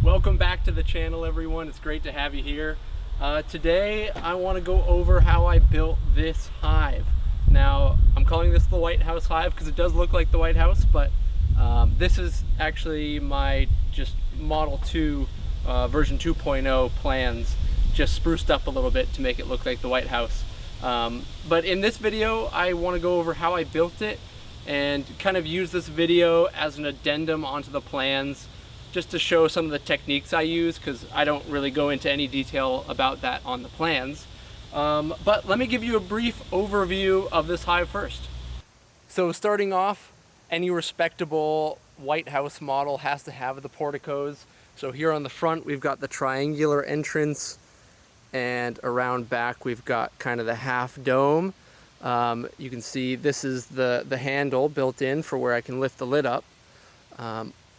Welcome back to the channel, everyone. It's great to have you here. Today I want to go over how I built this hive. Now I'm calling this the White House hive because it does look like the White House, but this is actually my just Model 2 version 2.0 plans, just spruced up a little bit to make it look like the White House. But in this video I want to go over how I built it and kind of use this video as an addendum onto the plans, just to show some of the techniques I use, because I don't really go into any detail about that on the plans. But let me give you a brief overview of this hive first. So starting off, any respectable White House model has to have the porticos. So here on the front we've got the triangular entrance, and around back we've got kind of the half dome. You can see this is the handle built in for where I can lift the lid up.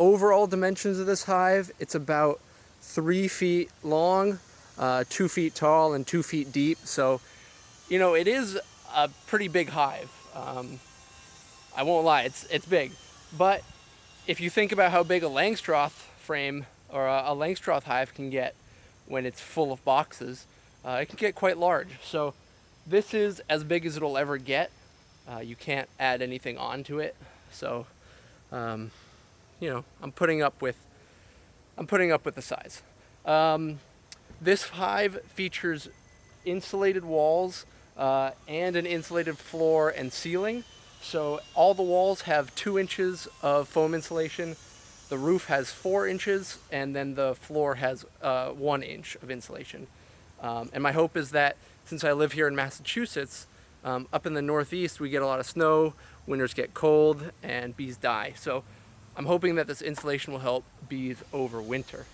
Overall dimensions of this hive, it's about 3 feet long, 2 feet tall, and 2 feet deep. So, you know, it is a pretty big hive. I won't lie, it's big. But if you think about how big a Langstroth frame or a Langstroth hive can get when it's full of boxes, it can get quite large. So this is as big as it'll ever get. You can't add anything onto it. So, you know, I'm putting up with the size. This hive features insulated walls and an insulated floor and ceiling. So all the walls have 2 inches of foam insulation. The roof has 4 inches, and then the floor has 1 inch of insulation. And my hope is that since I live here in Massachusetts, up in the Northeast we get a lot of snow, winters get cold, and bees die. So I'm hoping that this insulation will help bees overwinter.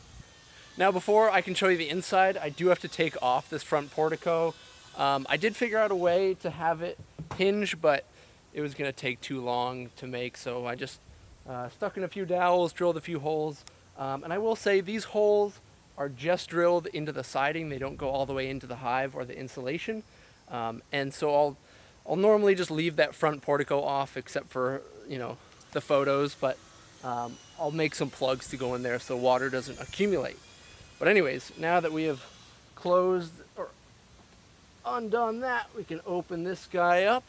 Now before I can show you the inside, I do have to take off this front portico. I did figure out a way to have it hinge, but it was going to take too long to make, so I just stuck in a few dowels, drilled a few holes. And I will say these holes are just drilled into the siding. They don't go all the way into the hive or the insulation. And so I'll normally just leave that front portico off, except for, you know, the photos, but I'll make some plugs to go in there so water doesn't accumulate. But anyways, now that we have closed or undone that, we can open this guy up.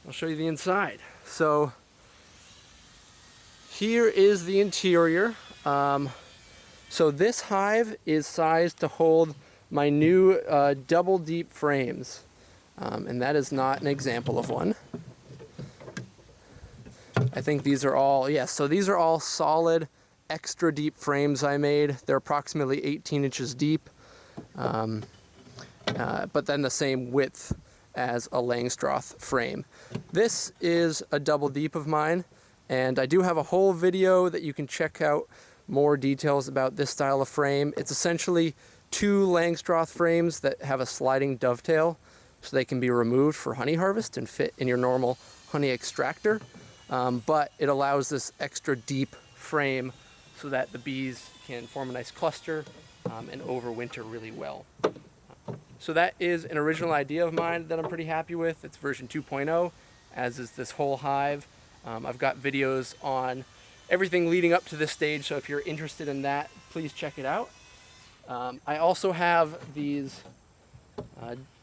I'll show you the inside. So here is the interior. So this hive is sized to hold my new double deep frames. And that is not an example of one. I think these are all, yes, so these are all solid, extra deep frames I made. They're approximately 18 inches deep, but then the same width as a Langstroth frame. This is a double deep of mine, and I do have a whole video that you can check out more details about this style of frame. It's essentially 2 Langstroth frames that have a sliding dovetail, so they can be removed for honey harvest and fit in your normal honey extractor. But it allows this extra deep frame so that the bees can form a nice cluster and overwinter really well. So that is an original idea of mine that I'm pretty happy with. It's version 2.0, as is this whole hive. I've got videos on everything leading up to this stage, so if you're interested in that, please check it out. I also have these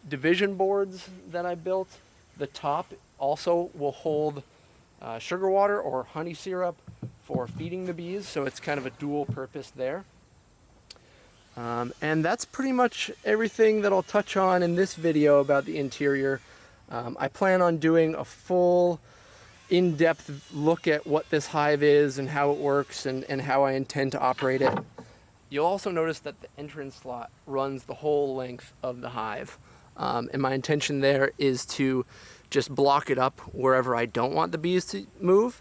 division boards that I built. The top also will hold sugar water or honey syrup for feeding the bees, so it's kind of a dual purpose there. And that's pretty much everything that I'll touch on in this video about the interior. I plan on doing a full in-depth look at what this hive is and how it works and how I intend to operate it. You'll also notice that the entrance slot runs the whole length of the hive. And my intention there is to just block it up wherever I don't want the bees to move,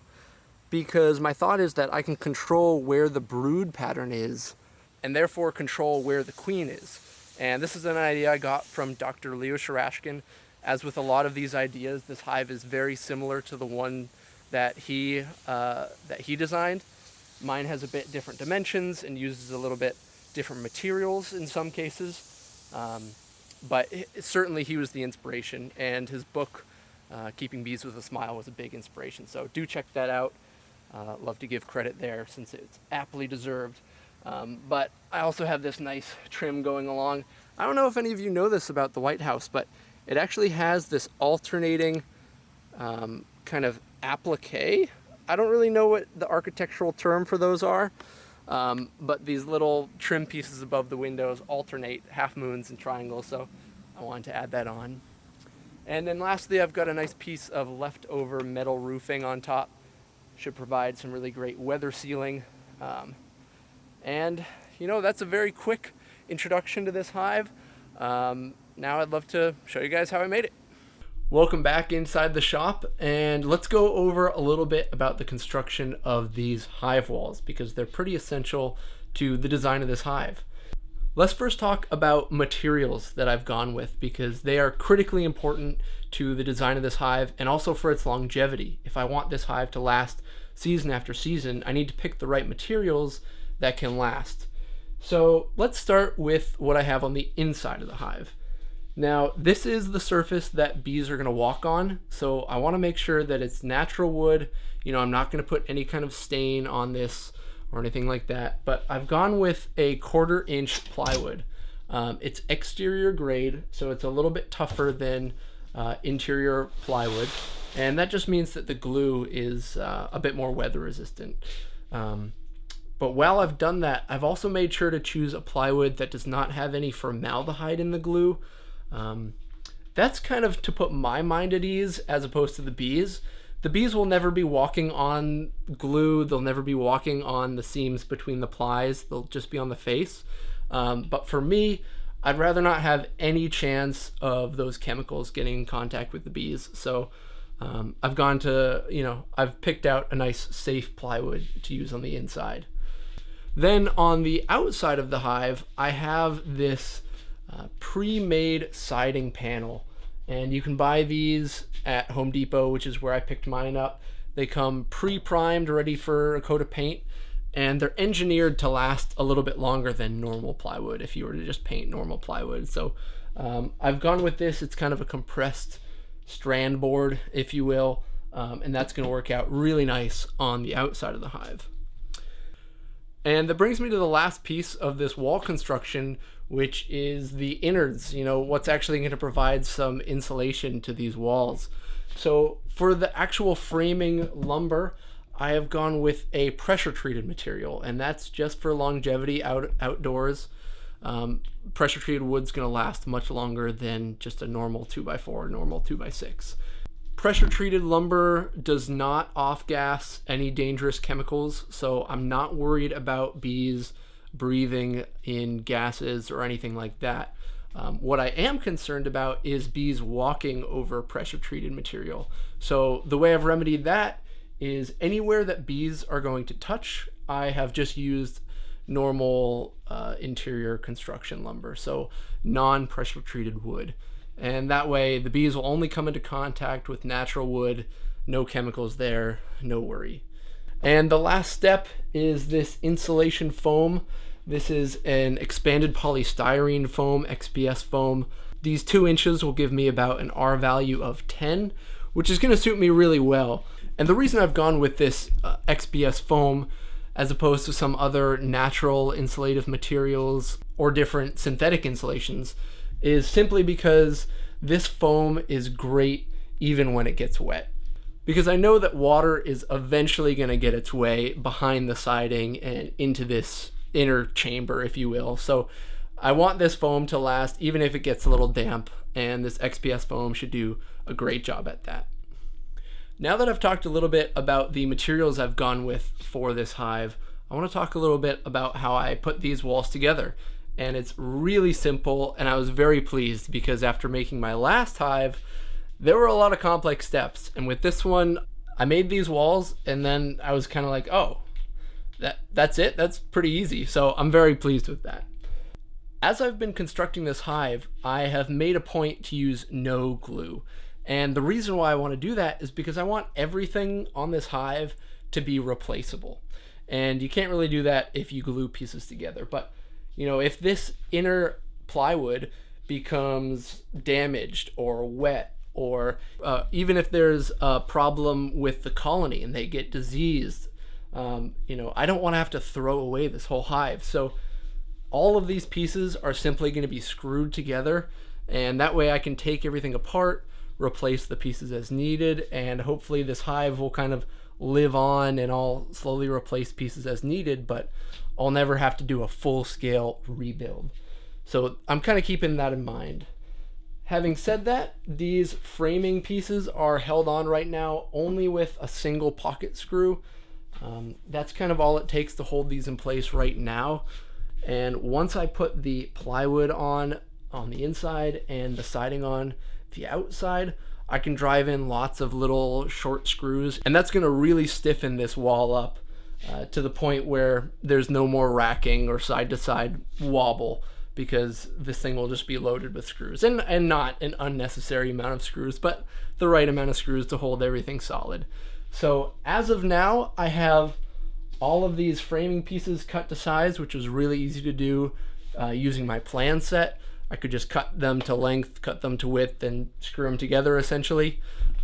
because my thought is that I can control where the brood pattern is and therefore control where the queen is. And this is an idea I got from Dr. Leo Sharashkin. As with a lot of these ideas, this hive is very similar to the one that he designed. Mine has a bit different dimensions and uses a little bit different materials in some cases. But certainly he was the inspiration, and his book, Keeping Bees with a Smile, was a big inspiration. So do check that out. Love to give credit there since it's aptly deserved. But I also have this nice trim going along. I don't know if any of you know this about the White House, but it actually has this alternating kind of applique. I don't really know what the architectural term for those are, but these little trim pieces above the windows alternate half moons and triangles, so I wanted to add that on. And then lastly, I've got a nice piece of leftover metal roofing on top. Should provide some really great weather sealing. And you know, that's a very quick introduction to this hive. Now I'd love to show you guys how I made it. Welcome back inside the shop, and let's go over a little bit about the construction of these hive walls, because they're pretty essential to the design of this hive. Let's first talk about materials that I've gone with, because they are critically important to the design of this hive and also for its longevity. If I want this hive to last season after season, I need to pick the right materials that can last. So let's start with what I have on the inside of the hive. Now, this is the surface that bees are going to walk on, so I want to make sure that it's natural wood. You know, I'm not going to put any kind of stain on this or anything like that, but I've gone with a 1/4 inch plywood. It's exterior grade, so it's a little bit tougher than interior plywood, and that just means that the glue is a bit more weather resistant. But while I've done that, I've also made sure to choose a plywood that does not have any formaldehyde in the glue. That's kind of to put my mind at ease as opposed to the bees. The bees will never be walking on glue. They'll never be walking on the seams between the plies. They'll just be on the face. But for me, I'd rather not have any chance of those chemicals getting in contact with the bees. So I've gone to, I've picked out a nice safe plywood to use on the inside. Then on the outside of the hive, I have this pre-made siding panel, and you can buy these at Home Depot, which is where I picked mine up. They come pre-primed, ready for a coat of paint, and they're engineered to last a little bit longer than normal plywood if you were to just paint normal plywood. So I've gone with this. It's kind of a compressed strand board, if you will, and that's going to work out really nice on the outside of the hive. And that brings me to the last piece of this wall construction, which is the innards, what's actually going to provide some insulation to these walls. So for the actual framing lumber, I have gone with a pressure treated material, and that's just for longevity outdoors. Pressure treated wood's going to last much longer than just a normal 2x4, normal 2x6. Pressure treated lumber does not off-gas any dangerous chemicals, so I'm not worried about bees breathing in gases or anything like that. What I am concerned about is bees walking over pressure treated material. So the way I've remedied that is anywhere that bees are going to touch, I have just used normal interior construction lumber, so non-pressure treated wood. And that way the bees will only come into contact with natural wood, no chemicals there, no worry. And the last step is this insulation foam. This is an expanded polystyrene foam, XPS foam. These 2 inches will give me about an R value of 10, which is going to suit me really well. And the reason I've gone with this XPS foam as opposed to some other natural insulative materials or different synthetic insulations is simply because this foam is great even when it gets wet. Because I know that water is eventually going to get its way behind the siding and into this inner chamber, if you will. So I want this foam to last even if it gets a little damp, and this XPS foam should do a great job at that. Now that I've talked a little bit about the materials I've gone with for this hive, I want to talk a little bit about how I put these walls together. And it's really simple, and I was very pleased because after making my last hive, there were a lot of complex steps. And with this one, I made these walls, and then I was kind of like, oh, that's it? That's pretty easy. So I'm very pleased with that. As I've been constructing this hive, I have made a point to use no glue. And the reason why I want to do that is because I want everything on this hive to be replaceable. And you can't really do that if you glue pieces together. But if this inner plywood becomes damaged or wet, or even if there's a problem with the colony and they get diseased, I don't want to have to throw away this whole hive. So all of these pieces are simply going to be screwed together, and that way I can take everything apart, replace the pieces as needed, and hopefully this hive will kind of live on, and I'll slowly replace pieces as needed, but I'll never have to do a full-scale rebuild. So I'm kind of keeping that in mind. Having said that, these framing pieces are held on right now only with a single pocket screw. That's kind of all it takes to hold these in place right now. And once I put the plywood on the inside and the siding on the outside, I can drive in lots of little short screws, and that's going to really stiffen this wall up to the point where there's no more racking or side-to-side wobble, because this thing will just be loaded with screws, and not an unnecessary amount of screws, but the right amount of screws to hold everything solid. So as of now, I have all of these framing pieces cut to size, which was really easy to do using my plan set. I could just cut them to length, cut them to width, and screw them together essentially.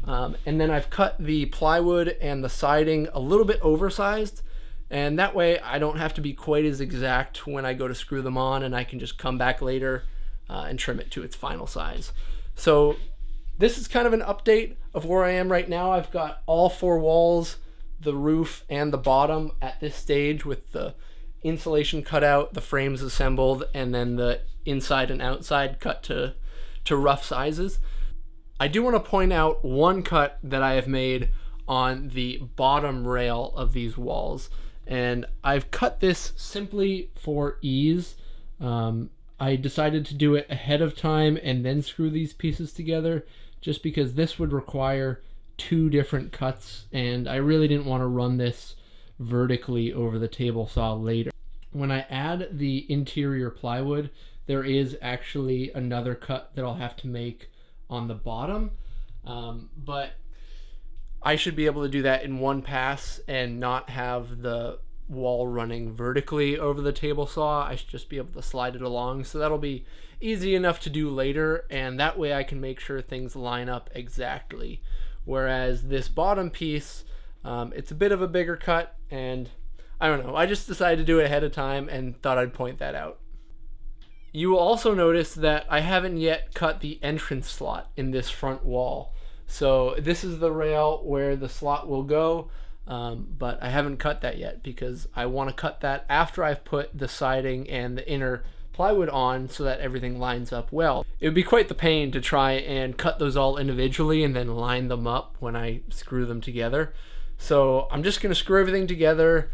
And then I've cut the plywood and the siding a little bit oversized, and that way I don't have to be quite as exact when I go to screw them on, and I can just come back later and trim it to its final size. So this is kind of an update of where I am right now. I've got all four walls, the roof, and the bottom at this stage with the insulation cut out, the frames assembled, and then the inside and outside cut to rough sizes. I do want to point out one cut that I have made on the bottom rail of these walls, and I've cut this simply for ease. I decided to do it ahead of time and then screw these pieces together, just because this would require two different cuts, and I really didn't want to run this vertically over the table saw later. When I add the interior plywood, there is actually another cut that I'll have to make on the bottom, but I should be able to do that in one pass and not have the wall running vertically over the table saw. I should just be able to slide it along, so that'll be easy enough to do later, and that way I can make sure things line up exactly. Whereas this bottom piece, it's a bit of a bigger cut, and I don't know, I just decided to do it ahead of time and thought I'd point that out. You will also notice that I haven't yet cut the entrance slot in this front wall. So this is the rail where the slot will go, but I haven't cut that yet because I want to cut that after I've put the siding and the inner plywood on so that everything lines up well. It would be quite the pain to try and cut those all individually and then line them up when I screw them together. So I'm just going to screw everything together,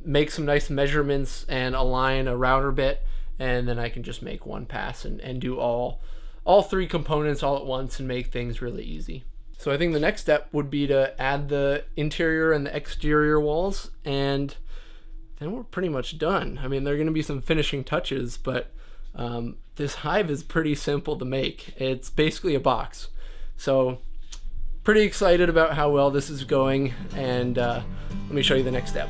make some nice measurements and align a router bit, and then I can just make one pass and do all three components all at once and make things really easy. So I think the next step would be to add the interior and the exterior walls, and then we're pretty much done. I mean, there are going to be some finishing touches, but this hive is pretty simple to make. It's basically a box. So pretty excited about how well this is going, and let me show you the next step.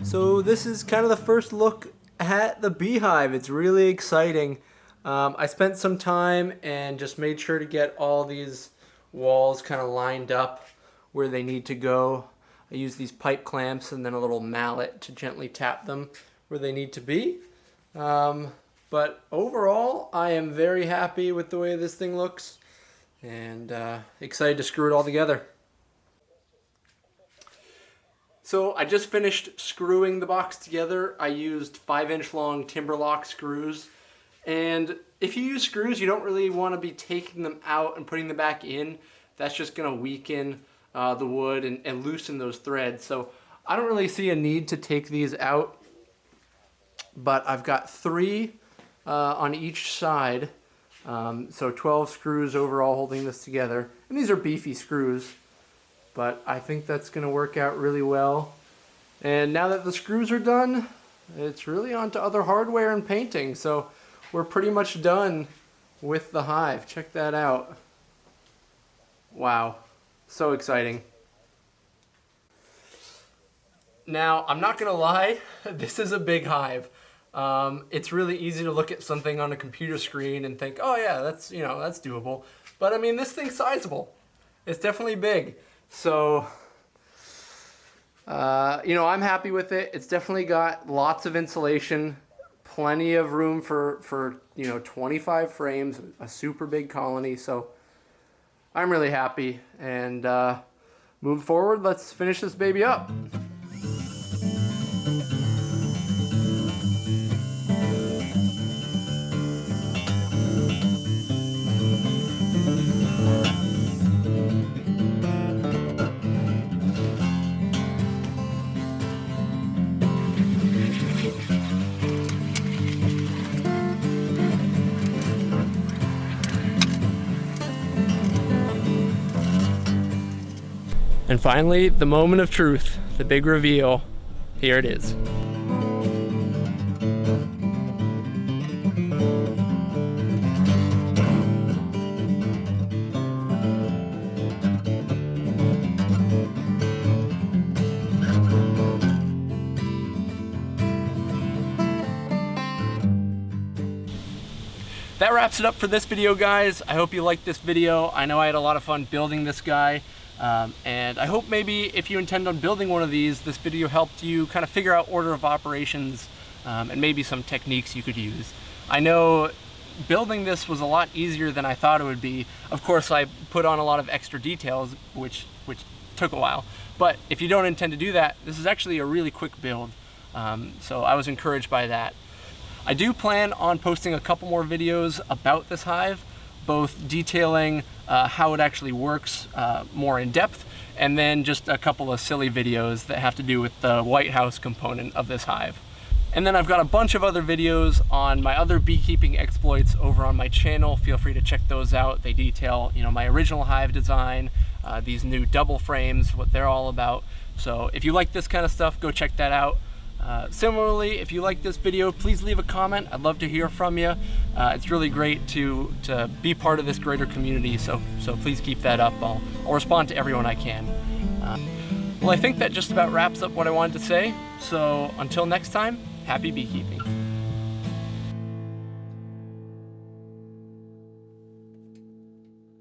So this is kind of the first look at the beehive. It's really exciting. I spent some time and just made sure to get all these walls kind of lined up where they need to go. I use these pipe clamps and then a little mallet to gently tap them where they need to be. But overall, I am very happy with the way this thing looks and excited to screw it all together. So I just finished screwing the box together. I used 5-inch long timber lock screws. And if you use screws, you don't really want to be taking them out and putting them back in. That's just going to weaken the wood and loosen those threads. So I don't really see a need to take these out. But I've got 3 on each side. So 12 screws overall holding this together. And these are beefy screws. But I think that's going to work out really well. And now that the screws are done, it's really on to other hardware and painting. So we're pretty much done with the hive. Check that out. Wow, so exciting. Now, I'm not going to lie, this is a big hive. It's really easy to look at something on a computer screen and think, oh yeah, that's doable. But I mean, this thing's sizable. It's definitely big. So, I'm happy with it. It's definitely got lots of insulation, plenty of room for 25 frames, a super big colony. So I'm really happy. And move forward, let's finish this baby up. And finally, the moment of truth, the big reveal. Here it is. That wraps it up for this video, guys. I hope you liked this video. I know I had a lot of fun building this guy. And I hope maybe if you intend on building one of these, this video helped you kind of figure out order of operations and maybe some techniques you could use. I know building this was a lot easier than I thought it would be. Of course, I put on a lot of extra details, which took a while. But if you don't intend to do that, this is actually a really quick build. So I was encouraged by that. I do plan on posting a couple more videos about this hive, both detailing how it actually works more in depth, and then just a couple of silly videos that have to do with the White House component of this hive. And then I've got a bunch of other videos on my other beekeeping exploits over on my channel. Feel free to check those out. They detail, my original hive design, these new double frames, what they're all about. So if you like this kind of stuff, go check that out. Similarly, if you like this video, please leave a comment. I'd love to hear from you. It's really great to be part of this greater community, so please keep that up. I'll respond to everyone I can. Well, I think that just about wraps up what I wanted to say. So until next time, happy beekeeping.